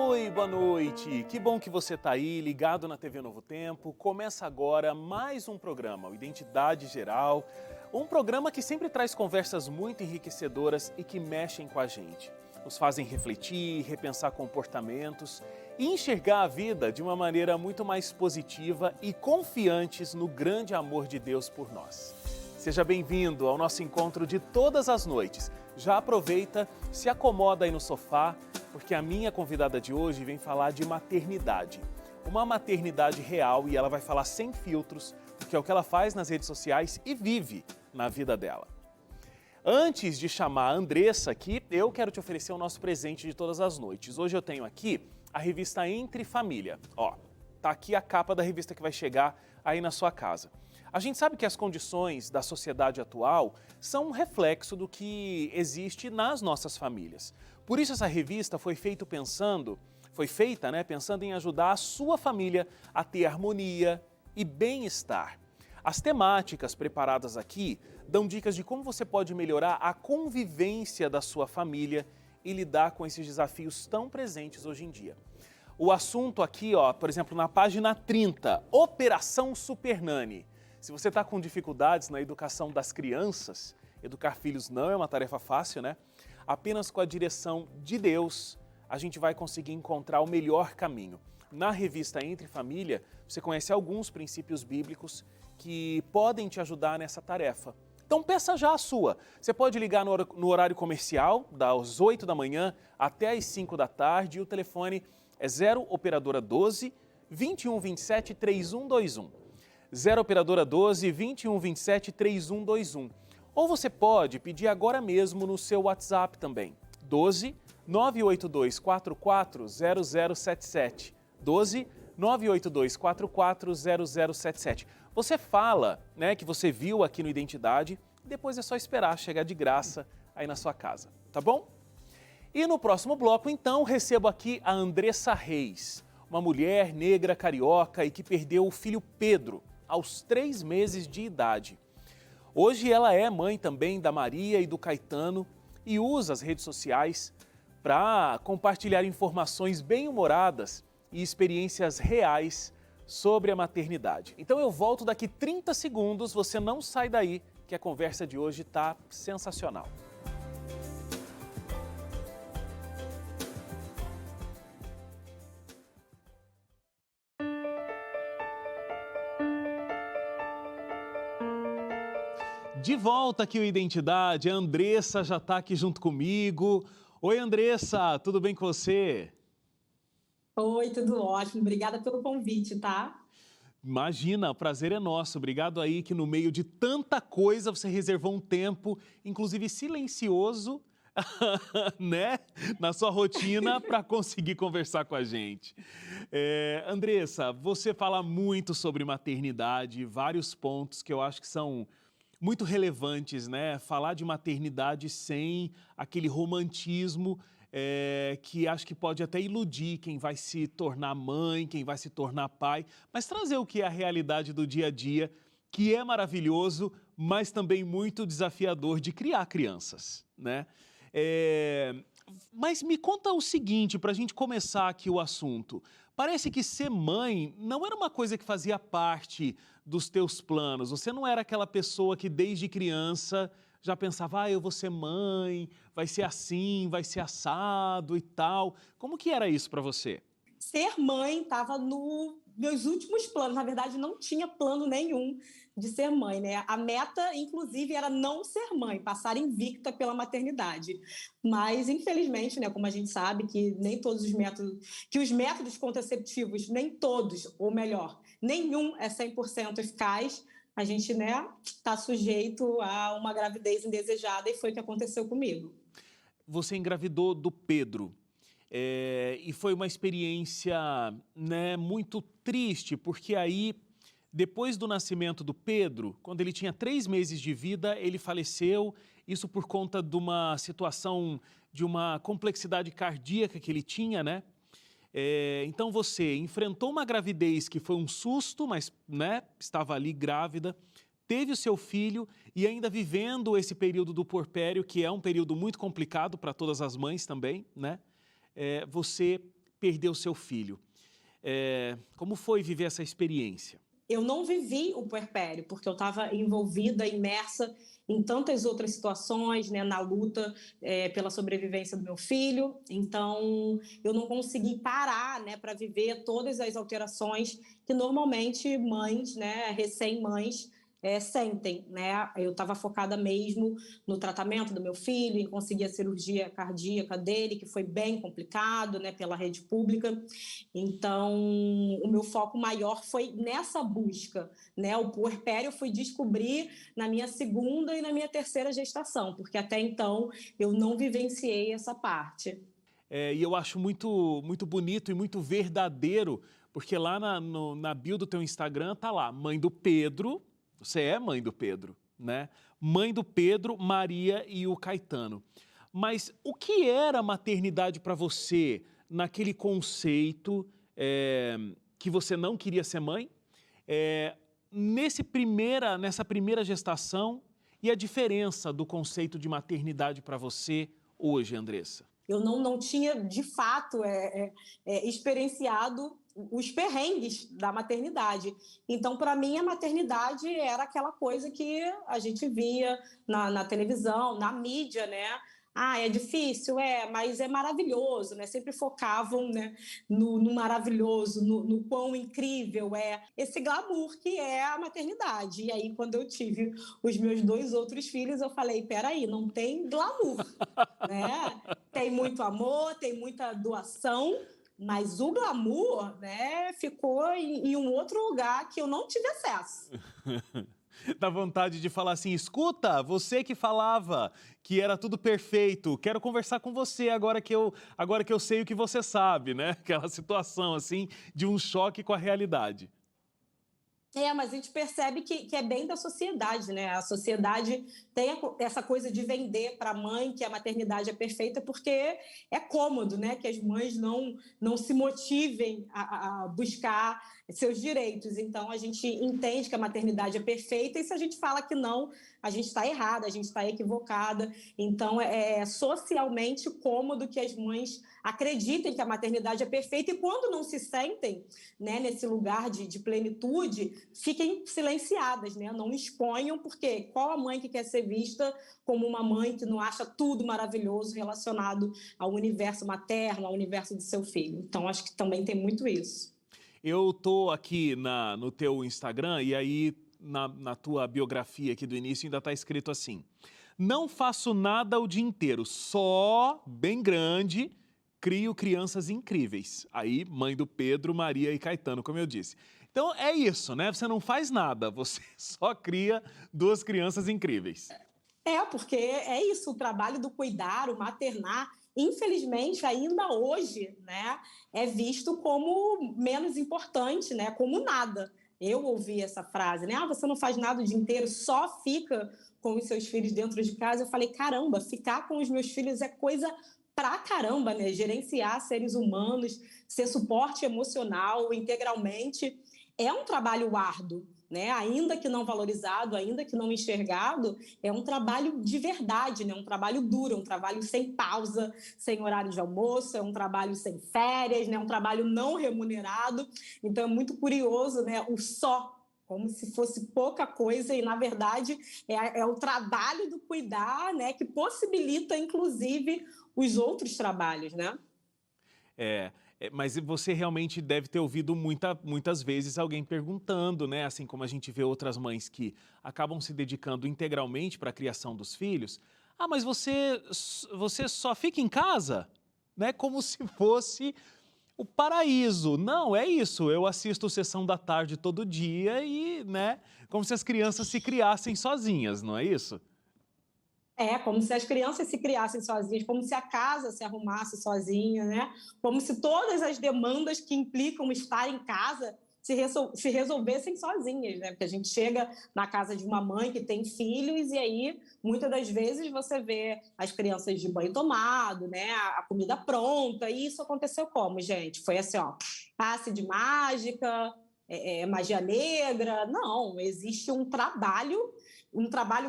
Oi, boa noite. Que bom que você está aí, ligado na TV Novo Tempo. Começa agora mais um programa, o Identidade Geral. Um programa que sempre traz conversas muito enriquecedoras e que mexem com a gente. Nos fazem refletir, repensar comportamentos e enxergar a vida de uma maneira muito mais positiva e confiantes no grande amor de Deus por nós. Seja bem-vindo ao nosso encontro de todas as noites. Já aproveita, se acomoda aí no sofá, porque a minha convidada de hoje vem falar de maternidade. Uma maternidade real, e ela vai falar sem filtros, porque é o que ela faz nas redes sociais e vive na vida dela. Antes de chamar a Andressa aqui, eu quero te oferecer o nosso presente de todas as noites. Hoje eu tenho aqui a revista Entre Família. Ó, tá aqui a capa da revista que vai chegar aí na sua casa. A gente sabe que as condições da sociedade atual são um reflexo do que existe nas nossas famílias. Por isso essa revista foi feita pensando em ajudar a sua família a ter harmonia e bem-estar. As temáticas preparadas aqui dão dicas de como você pode melhorar a convivência da sua família e lidar com esses desafios tão presentes hoje em dia. O assunto aqui, ó, por exemplo, na página 30, Operação Super Nani. Se você está com dificuldades na educação das crianças, educar filhos não é uma tarefa fácil, né? Apenas com a direção de Deus, a gente vai conseguir encontrar o melhor caminho. Na revista Entre Família, você conhece alguns princípios bíblicos que podem te ajudar nessa tarefa. Então peça já a sua. Você pode ligar no horário comercial, das 8 da manhã até as 5 da tarde, e o telefone é 0 operadora 12 2127 3121. 0 operadora 12 2127 3121. Ou você pode pedir agora mesmo no seu WhatsApp também. 12 982 44 0077. 12 982 44 0077. Você fala, né, que você viu aqui no Identidade, e depois é só esperar chegar de graça aí na sua casa, tá bom? E no próximo bloco, então, recebo aqui a Andressa Reis, uma mulher negra carioca e que perdeu o filho Pedro aos 3 meses de idade. Hoje ela é mãe também da Maria e do Caetano e usa as redes sociais para compartilhar informações bem-humoradas e experiências reais sobre a maternidade. Então eu volto daqui 30 segundos, você não sai daí, que a conversa de hoje está sensacional. De volta aqui o Identidade, a Andressa já está aqui junto comigo. Oi, Andressa, tudo bem com você? Oi, tudo ótimo. Obrigada pelo convite, tá? Imagina, o prazer é nosso. Obrigado aí que no meio de tanta coisa você reservou um tempo, inclusive silencioso, né, na sua rotina para conseguir conversar com a gente. Andressa, você fala muito sobre maternidade, vários pontos que eu acho que são muito relevantes, né? Falar de maternidade sem aquele romantismo que acho que pode até iludir quem vai se tornar mãe, quem vai se tornar pai, mas trazer o que é a realidade do dia a dia, que é maravilhoso, mas também muito desafiador de criar crianças, né? Mas me conta o seguinte, para a gente começar aqui o assunto. Parece que ser mãe não era uma coisa que fazia parte dos teus planos. Você não era aquela pessoa que desde criança já pensava, eu vou ser mãe, vai ser assim, vai ser assado e tal. Como que era isso para você? Ser mãe estava nos meus últimos planos. Na verdade, não tinha plano nenhum de ser mãe, né? A meta, inclusive, era não ser mãe, passar invicta pela maternidade. Mas, infelizmente, né, como a gente sabe que nem todos os métodos contraceptivos, nem todos, ou melhor, nenhum é 100% eficaz, a gente, né, está sujeito a uma gravidez indesejada e foi o que aconteceu comigo. Você engravidou do Pedro. E foi uma experiência, né, muito triste, porque aí, depois do nascimento do Pedro, quando ele tinha 3 meses de vida, ele faleceu, isso por conta de uma situação, de uma complexidade cardíaca que ele tinha, né? Então você enfrentou uma gravidez que foi um susto, mas, né, estava ali grávida, teve o seu filho e ainda vivendo esse período do puerpério, que é um período muito complicado para todas as mães também, né? Você perdeu seu filho. Como foi viver essa experiência? Eu não vivi o puerpério, porque eu estava envolvida, imersa em tantas outras situações, né, na luta pela sobrevivência do meu filho. Então, eu não consegui parar, né, para viver todas as alterações que normalmente mães, né, recém-mães, sentem, né? Eu estava focada mesmo no tratamento do meu filho, em conseguir a cirurgia cardíaca dele, que foi bem complicado, né, pela rede pública. Então, o meu foco maior foi nessa busca, né? O puerpério eu fui descobrir na minha segunda e na minha terceira gestação, porque até então eu não vivenciei essa parte. E eu acho muito, muito bonito e muito verdadeiro, porque lá na bio do teu Instagram tá lá, mãe do Pedro, você é mãe do Pedro, né? Mãe do Pedro, Maria e o Caetano. Mas o que era maternidade para você naquele conceito que você não queria ser mãe? Nessa primeira gestação e a diferença do conceito de maternidade para você hoje, Andressa? Eu não tinha, de fato, experienciado os perrengues da maternidade. Então, para mim, a maternidade era aquela coisa que a gente via na televisão, na mídia, né? Ah, é difícil, mas é maravilhoso, né? Sempre focavam, né, no maravilhoso, no quão incrível é esse glamour que é a maternidade. E aí, quando eu tive os meus 2 outros filhos, eu falei, peraí, não tem glamour, né? Tem muito amor, tem muita doação, mas o glamour, né, ficou em um outro lugar que eu não tive acesso. Dá vontade de falar assim, escuta, você que falava que era tudo perfeito, quero conversar com você agora que eu sei o que você sabe, né? Aquela situação assim de um choque com a realidade. Mas a gente percebe que é bem da sociedade, né? A sociedade tem essa coisa de vender para a mãe que a maternidade é perfeita porque é cômodo, né? Que as mães não se motivem a buscar seus direitos. Então, a gente entende que a maternidade é perfeita e se a gente fala que não, a gente está errada, a gente está equivocada. Então, é socialmente cômodo que as mães acreditem que a maternidade é perfeita e quando não se sentem, né, nesse lugar de plenitude, fiquem silenciadas, né? Não exponham, porque qual a mãe que quer ser vista como uma mãe que não acha tudo maravilhoso relacionado ao universo materno, ao universo do seu filho? Então, acho que também tem muito isso. Eu tô aqui no teu Instagram e aí na tua biografia aqui do início ainda está escrito assim, não faço nada o dia inteiro, só, bem grande, crio crianças incríveis. Aí, mãe do Pedro, Maria e Caetano, como eu disse. Então é isso, né? Você não faz nada, você só cria 2 crianças incríveis. Porque é isso, o trabalho do cuidar, o maternar, infelizmente, ainda hoje, né, é visto como menos importante, né, como nada. Eu ouvi essa frase, né? Você não faz nada o dia inteiro, só fica com os seus filhos dentro de casa. Eu falei, caramba, ficar com os meus filhos é coisa pra caramba, né? Gerenciar seres humanos, ser suporte emocional integralmente, é um trabalho árduo, né? Ainda que não valorizado, ainda que não enxergado, é um trabalho de verdade, né? Um trabalho duro, um trabalho sem pausa, sem horário de almoço, é um trabalho sem férias, né? Um trabalho não remunerado. Então é muito curioso, né? O só, como se fosse pouca coisa e, na verdade, é o trabalho do cuidar, né? Que possibilita, inclusive, os outros trabalhos, né? Mas você realmente deve ter ouvido muitas vezes alguém perguntando, né? Assim como a gente vê outras mães que acabam se dedicando integralmente para a criação dos filhos. Ah, mas você só fica em casa? Né? Como se fosse o paraíso. Não, é isso. Eu assisto Sessão da Tarde todo dia e, né? Como se as crianças se criassem sozinhas, não é isso? Como se as crianças se criassem sozinhas, como se a casa se arrumasse sozinha, né? Como se todas as demandas que implicam estar em casa se resolvessem sozinhas, né? Porque a gente chega na casa de uma mãe que tem filhos e aí, muitas das vezes, você vê as crianças de banho tomado, né? A comida pronta. E isso aconteceu como, gente? Foi assim, ó, passe de mágica, magia negra. Não, existe um trabalho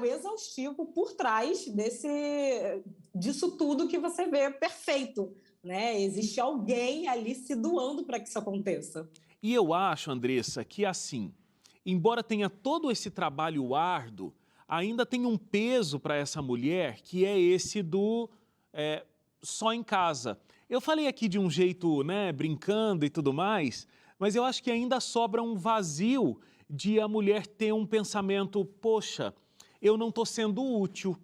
exaustivo por trás disso tudo que você vê perfeito, né? Existe alguém ali se doando para que isso aconteça. E eu acho, Andressa, que assim, embora tenha todo esse trabalho árduo, ainda tem um peso para essa mulher que é esse do é, só em casa. Eu falei aqui de um jeito, né, brincando e tudo mais, mas eu acho que ainda sobra um vazio de a mulher ter um pensamento, poxa, eu não estou sendo útil,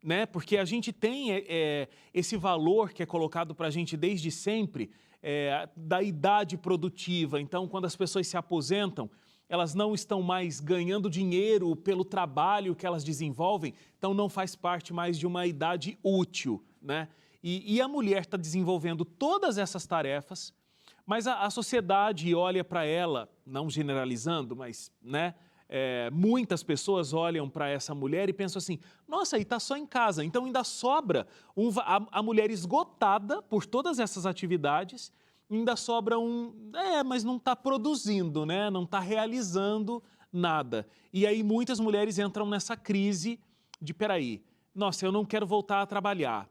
né? Porque a gente tem esse valor que é colocado para a gente desde sempre, da idade produtiva. Então, quando as pessoas se aposentam, elas não estão mais ganhando dinheiro pelo trabalho que elas desenvolvem, então não faz parte mais de uma idade útil, né? E a mulher está desenvolvendo todas essas tarefas, mas a sociedade olha para ela, não generalizando, mas, né? Muitas pessoas olham para essa mulher e pensam assim, nossa, e está só em casa, então ainda sobra a mulher esgotada por todas essas atividades, ainda sobra mas não está produzindo, né? Não está realizando nada. E aí muitas mulheres entram nessa crise de, peraí, nossa, eu não quero voltar a trabalhar,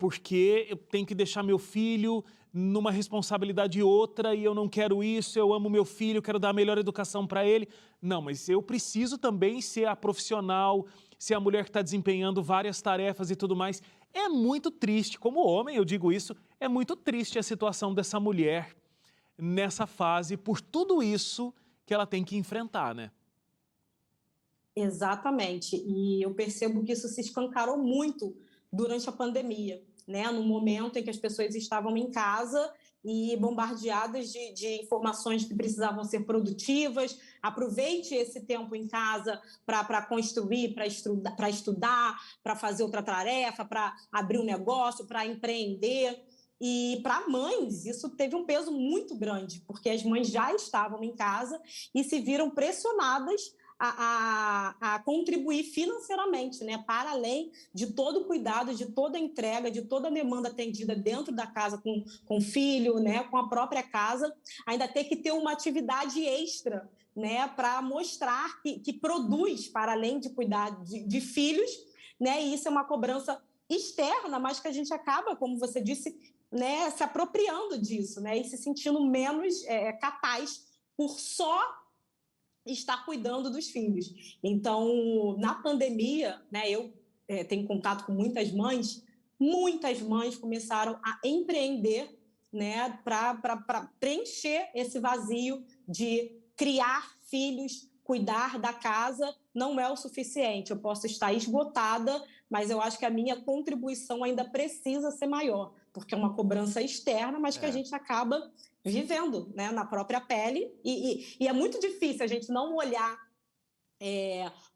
porque eu tenho que deixar meu filho numa responsabilidade e outra e eu não quero isso, eu amo meu filho, quero dar a melhor educação para ele. Não, mas eu preciso também ser a profissional, ser a mulher que está desempenhando várias tarefas e tudo mais. É muito triste, como homem eu digo isso, é muito triste a situação dessa mulher nessa fase, por tudo isso que ela tem que enfrentar, né? Exatamente. E eu percebo que isso se escancarou muito durante a pandemia, né? No momento em que as pessoas estavam em casa e bombardeadas de informações que precisavam ser produtivas. Aproveite esse tempo em casa para construir, para estudar, para fazer outra tarefa, para abrir um negócio, para empreender. E para mães, isso teve um peso muito grande, porque as mães já estavam em casa e se viram pressionadas a contribuir financeiramente, né? Para além de todo o cuidado, de toda a entrega, de toda a demanda atendida dentro da casa com o filho, né? Com a própria casa, ainda ter que ter uma atividade extra, né? Para mostrar que produz, para além de cuidar de filhos, né? E isso é uma cobrança externa, mas que a gente acaba, como você disse, né? Se apropriando disso, né? E se sentindo menos capaz por só estar cuidando dos filhos. Então, na pandemia, né, eu tenho contato com muitas mães começaram a empreender, né, para preencher esse vazio de criar filhos, cuidar da casa, não é o suficiente. Eu posso estar esgotada, mas eu acho que a minha contribuição ainda precisa ser maior, porque é uma cobrança externa, mas que a gente acaba vivendo, né, na própria pele, e é muito difícil a gente não olhar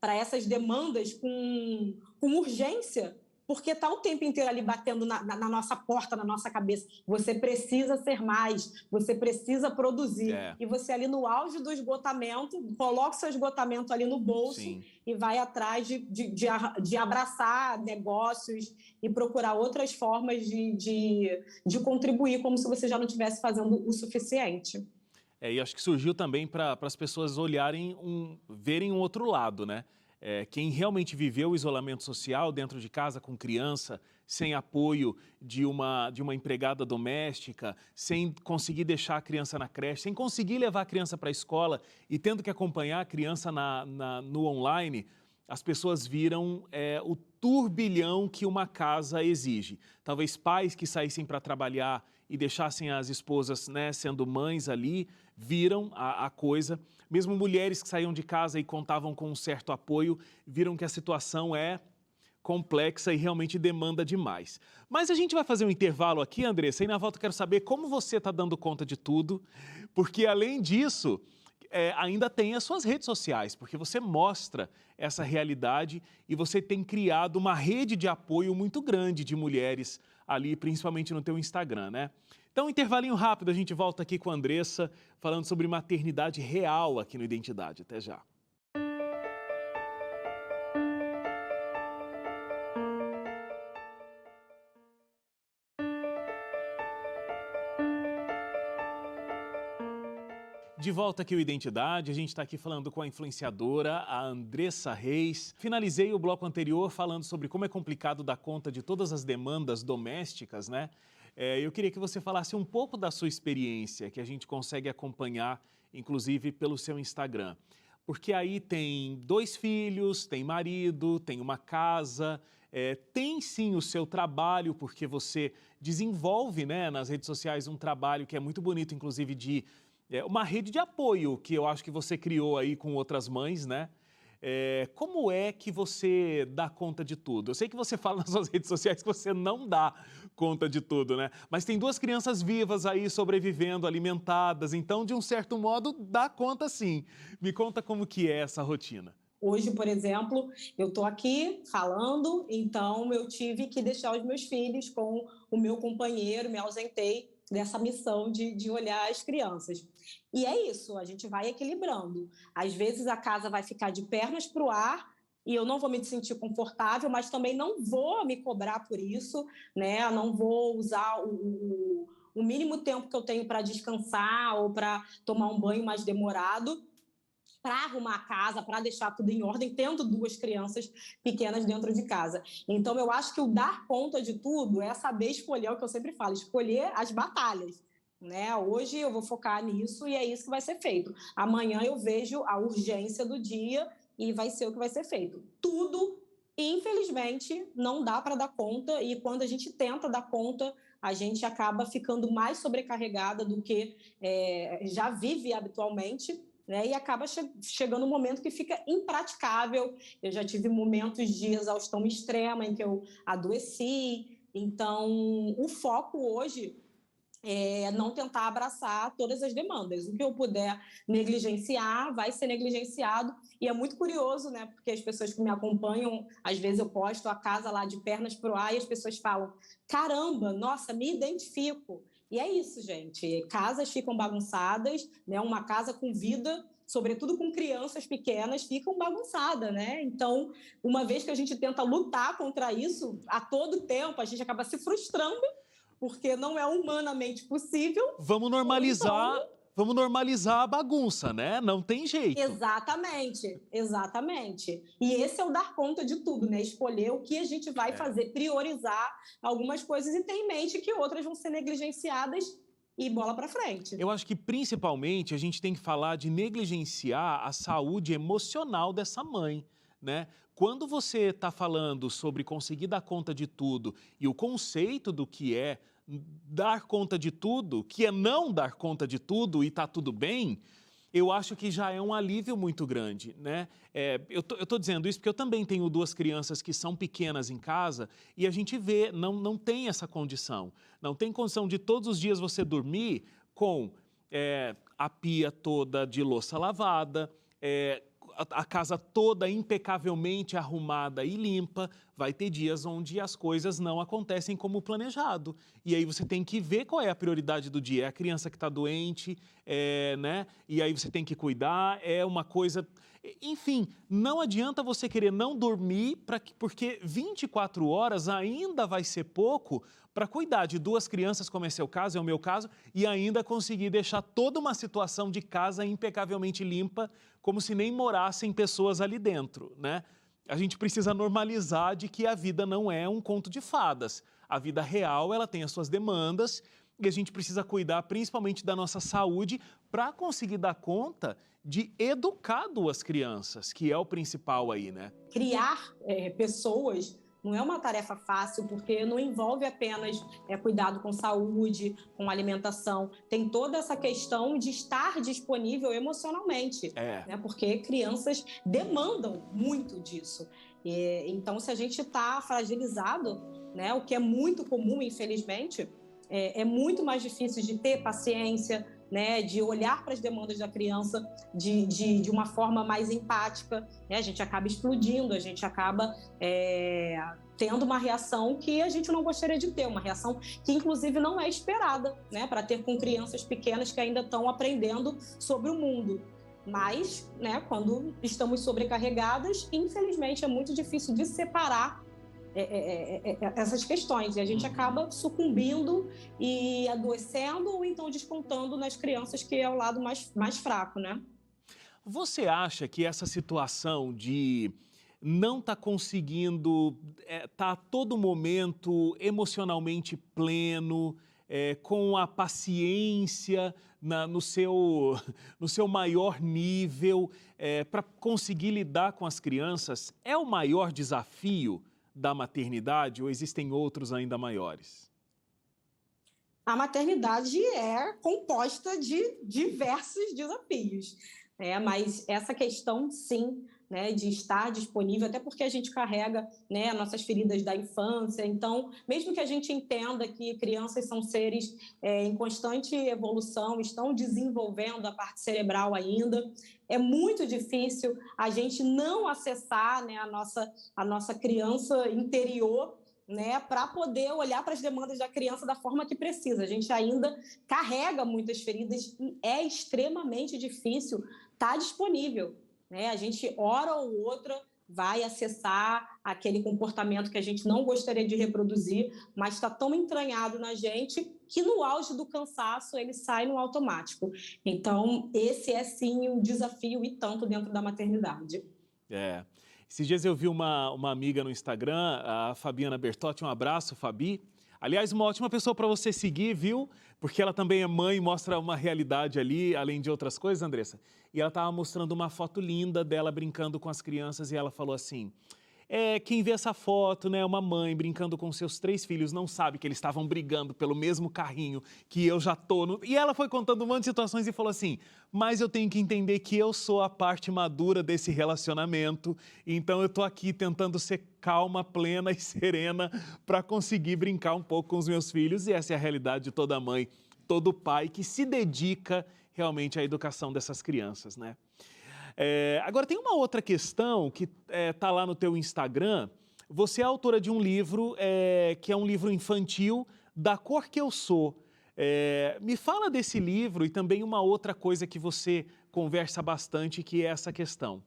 para essas demandas com urgência, porque está o tempo inteiro ali batendo na nossa porta, na nossa cabeça. Você precisa ser mais, você precisa produzir. E você ali no auge do esgotamento, coloca o seu esgotamento ali no bolso. Sim. E vai atrás de abraçar negócios e procurar outras formas de contribuir, como se você já não estivesse fazendo o suficiente. E acho que surgiu também para as pessoas olharem, verem um outro lado, né? Quem realmente viveu o isolamento social dentro de casa com criança, sem apoio de uma empregada doméstica, sem conseguir deixar a criança na creche, sem conseguir levar a criança para a escola e tendo que acompanhar a criança no online, as pessoas viram o turbilhão que uma casa exige. Talvez pais que saíssem para trabalhar e deixassem as esposas, né, sendo mães ali, viram a coisa. Mesmo mulheres que saíam de casa e contavam com um certo apoio, viram que a situação é complexa e realmente demanda demais. Mas a gente vai fazer um intervalo aqui, Andressa, e na volta eu quero saber como você está dando conta de tudo, porque além disso, ainda tem as suas redes sociais, porque você mostra essa realidade e você tem criado uma rede de apoio muito grande de mulheres ali, principalmente no teu Instagram, né? Então, um intervalinho rápido, a gente volta aqui com a Andressa, falando sobre maternidade real aqui no Identidade. Até já. De volta aqui o Identidade, a gente está aqui falando com a influenciadora, a Andressa Reis. Finalizei o bloco anterior falando sobre como é complicado dar conta de todas as demandas domésticas, né? Eu queria que você falasse um pouco da sua experiência, que a gente consegue acompanhar, inclusive, pelo seu Instagram. Porque aí tem 2 filhos, tem marido, tem uma casa, tem sim o seu trabalho, porque você desenvolve, né, nas redes sociais um trabalho que é muito bonito, inclusive de uma rede de apoio que eu acho que você criou aí com outras mães, né? Como é que você dá conta de tudo? Eu sei que você fala nas suas redes sociais que você não dá conta de tudo, né? Mas tem 2 crianças vivas aí sobrevivendo, alimentadas, então, de um certo modo, dá conta sim. Me conta como que é essa rotina. Hoje, por exemplo, eu estou aqui falando, então eu tive que deixar os meus filhos com o meu companheiro, me ausentei dessa missão de olhar as crianças. E é isso, a gente vai equilibrando. Às vezes a casa vai ficar de pernas para o ar e eu não vou me sentir confortável, mas também não vou me cobrar por isso, né? Eu não vou usar o mínimo tempo que eu tenho para descansar ou para tomar um banho mais demorado, para arrumar a casa, para deixar tudo em ordem, tendo 2 crianças pequenas dentro de casa. Então, eu acho que o dar conta de tudo é saber escolher, é o que eu sempre falo, escolher as batalhas. Né? Hoje eu vou focar nisso e é isso que vai ser feito. Amanhã eu vejo a urgência do dia e vai ser o que vai ser feito. Tudo, infelizmente, não dá para dar conta e quando a gente tenta dar conta, a gente acaba ficando mais sobrecarregada do que já vive habitualmente, né? E acaba chegando um momento que fica impraticável. Eu já tive momentos de exaustão extrema em que eu adoeci. Então, o foco hoje é não tentar abraçar todas as demandas. O que eu puder negligenciar, vai ser negligenciado. E é muito curioso, né? Porque as pessoas que me acompanham, às vezes eu posto a casa lá de pernas pro ar e as pessoas falam, caramba, nossa, me identifico. E é isso, gente. Casas ficam bagunçadas, né? Uma casa com vida, sobretudo com crianças pequenas, ficam bagunçadas, né? Então, uma vez que a gente tenta lutar contra isso, a todo tempo a gente acaba se frustrando, porque não é humanamente possível. Vamos normalizar a bagunça, né? Não tem jeito. Exatamente, exatamente. E esse é o dar conta de tudo, né? Escolher o que a gente vai fazer, priorizar algumas coisas e ter em mente que outras vão ser negligenciadas e bola para frente. Eu acho que, principalmente, a gente tem que falar de negligenciar a saúde emocional dessa mãe, né? Quando você está falando sobre conseguir dar conta de tudo e o conceito do que é dar conta de tudo, que é não dar conta de tudo e tá tudo bem, eu acho que já é um alívio muito grande, né? Eu tô dizendo isso porque eu também tenho 2 crianças que são pequenas em casa e a gente vê, não tem essa condição. Não tem condição de todos os dias você dormir com a pia toda de louça lavada, a casa toda impecavelmente arrumada e limpa. Vai ter dias onde as coisas não acontecem como planejado. E aí você tem que ver qual é a prioridade do dia. É a criança que está doente, né? E aí você tem que cuidar, é uma coisa... Enfim, não adianta você querer não dormir, porque 24 horas ainda vai ser pouco para cuidar de 2 crianças, como é seu caso, é o meu caso, e ainda conseguir deixar toda uma situação de casa impecavelmente limpa, como se nem morassem pessoas ali dentro, né? A gente precisa normalizar de que a vida não é um conto de fadas. A vida real, ela tem as suas demandas e a gente precisa cuidar principalmente da nossa saúde para conseguir dar conta de educar 2 crianças, que é o principal aí, né? Criar pessoas não é uma tarefa fácil, porque não envolve apenas cuidado com saúde, com alimentação. Tem toda essa questão de estar disponível emocionalmente, né? Porque crianças demandam muito disso. Então, se a gente está fragilizado, né, o que é muito comum, infelizmente, é muito mais difícil de ter paciência, né, de olhar para as demandas da criança de uma forma mais empática, né? A gente acaba explodindo, a gente acaba tendo uma reação que a gente não gostaria de ter, uma reação que inclusive não é esperada, né, para ter com crianças pequenas que ainda estão aprendendo sobre o mundo. Mas, né, quando estamos sobrecarregadas, infelizmente é muito difícil de separar essas questões. E a gente acaba sucumbindo e adoecendo ou então descontando nas crianças, que é o lado mais fraco, né? Você acha que essa situação de não estar conseguindo estar a todo momento emocionalmente pleno, com a paciência no seu, no seu maior nível, para conseguir lidar com as crianças, é o maior desafio da maternidade ou existem outros ainda maiores? A maternidade é composta de diversos desafios, né? Mas essa questão, sim, né, de estar disponível, até porque a gente carrega, né, nossas feridas da infância. Então, mesmo que a gente entenda que crianças são seres em constante evolução, estão desenvolvendo a parte cerebral ainda, é muito difícil a gente não acessar, né, a nossa criança interior, né, para poder olhar para as demandas da criança da forma que precisa. A gente ainda carrega muitas feridas e é extremamente difícil estar disponível, né? A gente, hora ou outra, vai acessar aquele comportamento que a gente não gostaria de reproduzir, mas está tão entranhado na gente que no auge do cansaço ele sai no automático. Então, esse é sim um desafio e tanto dentro da maternidade. É. Esses dias eu vi uma amiga no Instagram, a Fabiana Bertotti, um abraço, Fabi. Aliás, uma ótima pessoa para você seguir, viu? Porque ela também é mãe e mostra uma realidade ali, além de outras coisas, Andressa. E ela estava mostrando uma foto linda dela brincando com as crianças e ela falou assim... quem vê essa foto, né, uma mãe brincando com seus 3 filhos, não sabe que eles estavam brigando pelo mesmo carrinho que eu já tô no... E ela foi contando um monte de situações e falou assim, mas eu tenho que entender que eu sou a parte madura desse relacionamento, então eu tô aqui tentando ser calma, plena e serena para conseguir brincar um pouco com os meus filhos, e essa é a realidade de toda mãe, todo pai que se dedica realmente à educação dessas crianças, né? Agora, tem uma outra questão que está lá no teu Instagram. Você é autora de um livro, que é um livro infantil, Da Cor Que Eu Sou. Me fala desse livro e também uma outra coisa que você conversa bastante, que é essa questão.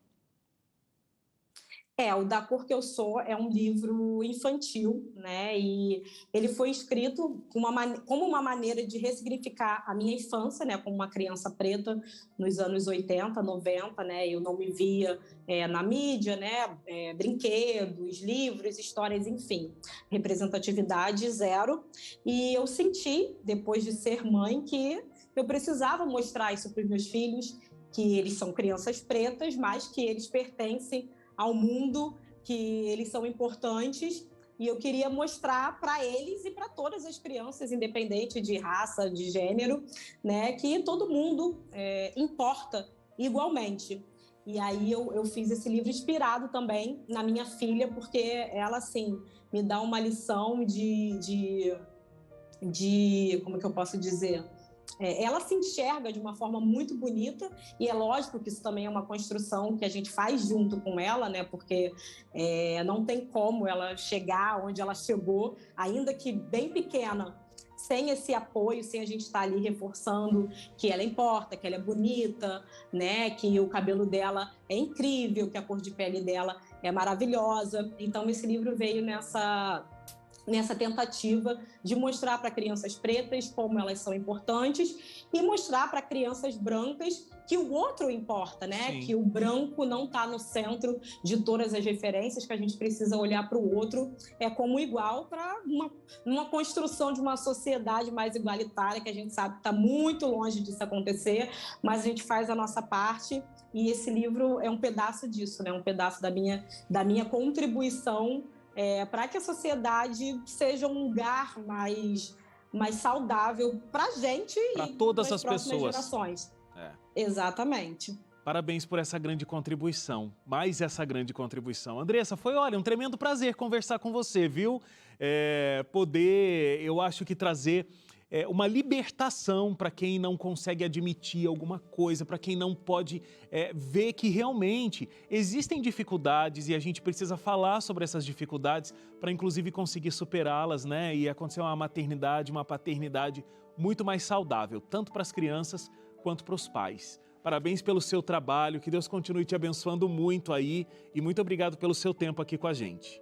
O Da Cor Que Eu Sou é um livro infantil, né? E ele foi escrito como uma maneira de ressignificar a minha infância, né? Como uma criança preta nos anos 80, 90, né? Eu não me via na mídia, né? Brinquedos, livros, histórias, enfim. Representatividade zero. E eu senti, depois de ser mãe, que eu precisava mostrar isso para os meus filhos, que eles são crianças pretas, mas que eles pertencem ao mundo, que eles são importantes, e eu queria mostrar para eles e para todas as crianças, independente de raça, de gênero, né, que todo mundo importa igualmente. E aí eu fiz esse livro inspirado também na minha filha, porque ela, assim, me dá uma lição de como é que eu posso dizer? Ela se enxerga de uma forma muito bonita, e é lógico que isso também é uma construção que a gente faz junto com ela, né? Porque não tem como ela chegar onde ela chegou, ainda que bem pequena, sem esse apoio, sem a gente estar ali reforçando que ela importa, que ela é bonita, né? Que o cabelo dela é incrível, que a cor de pele dela é maravilhosa. Então, esse livro veio nessa tentativa de mostrar para crianças pretas como elas são importantes e mostrar para crianças brancas que o outro importa, né? Sim. Que o branco não está no centro de todas as referências, que a gente precisa olhar para o outro como igual para uma construção de uma sociedade mais igualitária, que a gente sabe que está muito longe disso acontecer, mas a gente faz a nossa parte, e esse livro é um pedaço disso, né? Um pedaço da minha contribuição para que a sociedade seja um lugar mais saudável para a gente Para e todas para as as próximas pessoas. gerações. Exatamente. Parabéns por essa grande contribuição, mais essa grande contribuição. Andressa, foi, olha, um tremendo prazer conversar com você, viu? Poder, eu acho que trazer uma libertação para quem não consegue admitir alguma coisa, para quem não pode ver que realmente existem dificuldades e a gente precisa falar sobre essas dificuldades para inclusive conseguir superá-las, né? E acontecer uma maternidade, uma paternidade muito mais saudável, tanto para as crianças quanto para os pais. Parabéns pelo seu trabalho, que Deus continue te abençoando muito aí e muito obrigado pelo seu tempo aqui com a gente.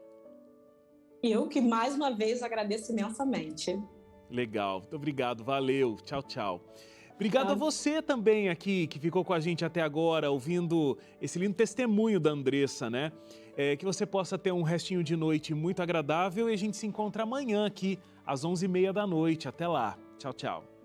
Eu que, mais uma vez, agradeço imensamente. Legal, muito obrigado, valeu, tchau, tchau. Obrigado a Tchau. você também aqui, que ficou com a gente até agora, ouvindo esse lindo testemunho da Andressa, né? Que você possa ter um restinho de noite muito agradável e a gente se encontra amanhã aqui, às 11h30 da noite. Até lá. Tchau, tchau.